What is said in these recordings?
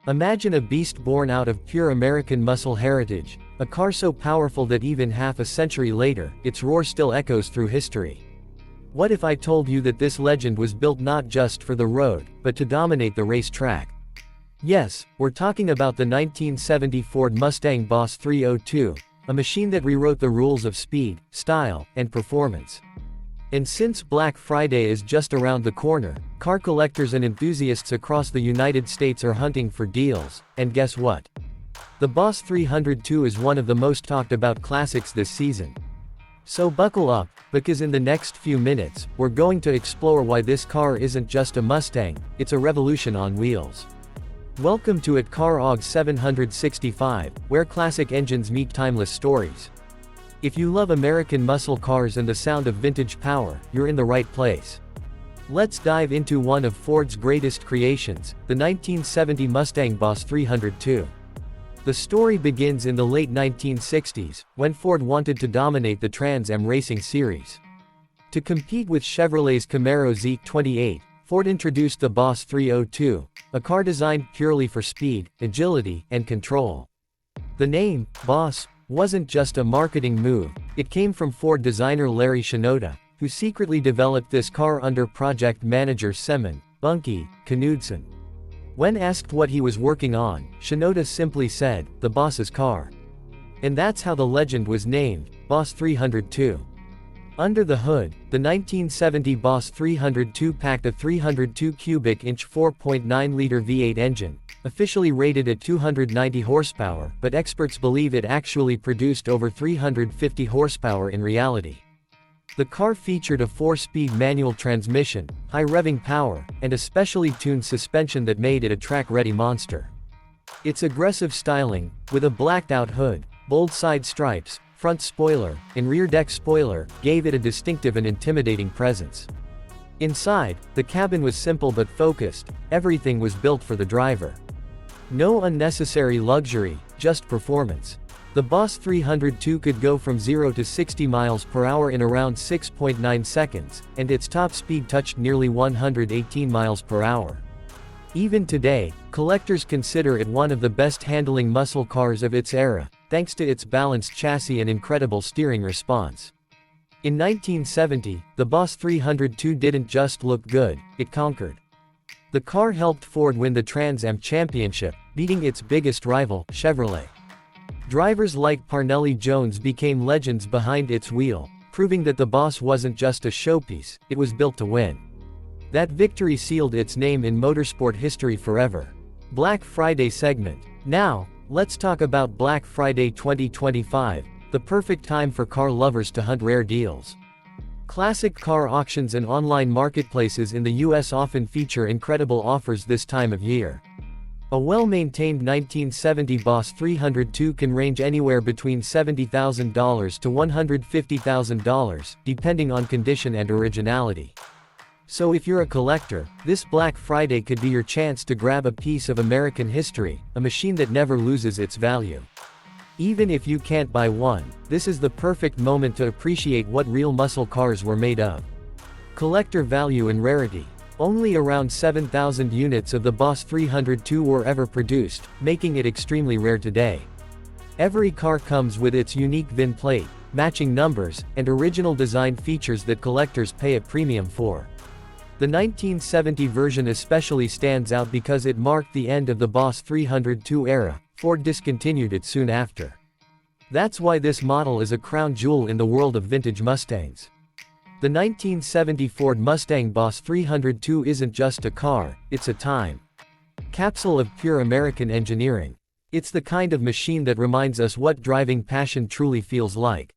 Imagine a beast born out of pure American muscle heritage, a car so powerful that even half a century later, its roar still echoes through history. What if I told you that this legend was built not just for the road, but to dominate the racetrack? Yes, we're talking about the 1970 Ford Mustang Boss 302, a machine that rewrote the rules of speed, style, and performance. And since Black Friday is just around the corner, car collectors and enthusiasts across the United States are hunting for deals, and guess what? The Boss 302 is one of the most talked about classics this season. So buckle up, because in the next few minutes, we're going to explore why this car isn't just a Mustang, it's a revolution on wheels. Welcome to Car Og 765, where classic engines meet timeless stories. If you love American muscle cars and the sound of vintage power, you're in the right place. Let's dive into one of Ford's greatest creations, the 1970 Mustang Boss 302. The story begins in the late 1960s, when Ford wanted to dominate the Trans Am racing series. To compete with Chevrolet's Camaro Z28, Ford introduced the Boss 302, a car designed purely for speed, agility, and control. The name, Boss, wasn't just a marketing move, it came from Ford designer Larry Shinoda, who secretly developed this car under project manager Seaman Bunky Knudsen. When asked what he was working on, Shinoda simply said, "The boss's car." And that's how the legend was named, Boss 302. Under the hood, the 1970 Boss 302 packed a 302 cubic inch 4.9-liter V8 engine, officially rated at 290 horsepower, but experts believe it actually produced over 350 horsepower in reality. The car featured a 4-speed manual transmission, high revving power, and a specially tuned suspension that made it a track-ready monster. Its aggressive styling, with a blacked-out hood, bold side stripes, front spoiler, and rear deck spoiler, gave it a distinctive and intimidating presence. Inside, the cabin was simple but focused, everything was built for the driver. No unnecessary luxury, just performance. The Boss 302 could go from 0 to 60 miles per hour in around 6.9 seconds, and its top speed touched nearly 118 miles per hour. Even today, collectors consider it one of the best handling muscle cars of its era, thanks to its balanced chassis and incredible steering response. In 1970, the Boss 302 didn't just look good, it conquered. The car helped Ford win the Trans Am championship, beating its biggest rival, Chevrolet. Drivers like Parnelli Jones became legends behind its wheel, proving that the Boss wasn't just a showpiece, it was built to win. That victory sealed its name in motorsport history forever. Black Friday segment. Now, let's talk about Black Friday 2025, the perfect time for car lovers to hunt rare deals. Classic car auctions and online marketplaces in the US often feature incredible offers this time of year. A well-maintained 1970 Boss 302 can range anywhere between $70,000 to $150,000, depending on condition and originality. So if you're a collector, this Black Friday could be your chance to grab a piece of American history, a machine that never loses its value. Even if you can't buy one, this is the perfect moment to appreciate what real muscle cars were made of. Collector value and rarity. Only around 7,000 units of the Boss 302 were ever produced, making it extremely rare today. Every car comes with its unique VIN plate, matching numbers, and original design features that collectors pay a premium for. The 1970 version especially stands out because it marked the end of the Boss 302 era. Ford discontinued it soon after. That's why this model is a crown jewel in the world of vintage Mustangs. The 1970 Ford Mustang Boss 302 isn't just a car, it's a time capsule of pure American engineering. It's the kind of machine that reminds us what driving passion truly feels like.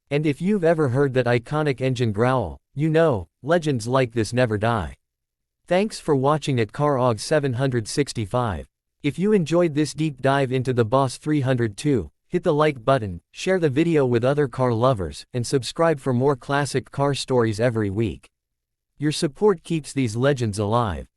And if you've ever heard that iconic engine growl, you know, legends like this never die. Thanks for watching Car Og 765. If you enjoyed this deep dive into the Boss 302, hit the like button, share the video with other car lovers, and subscribe for more classic car stories every week. Your support keeps these legends alive.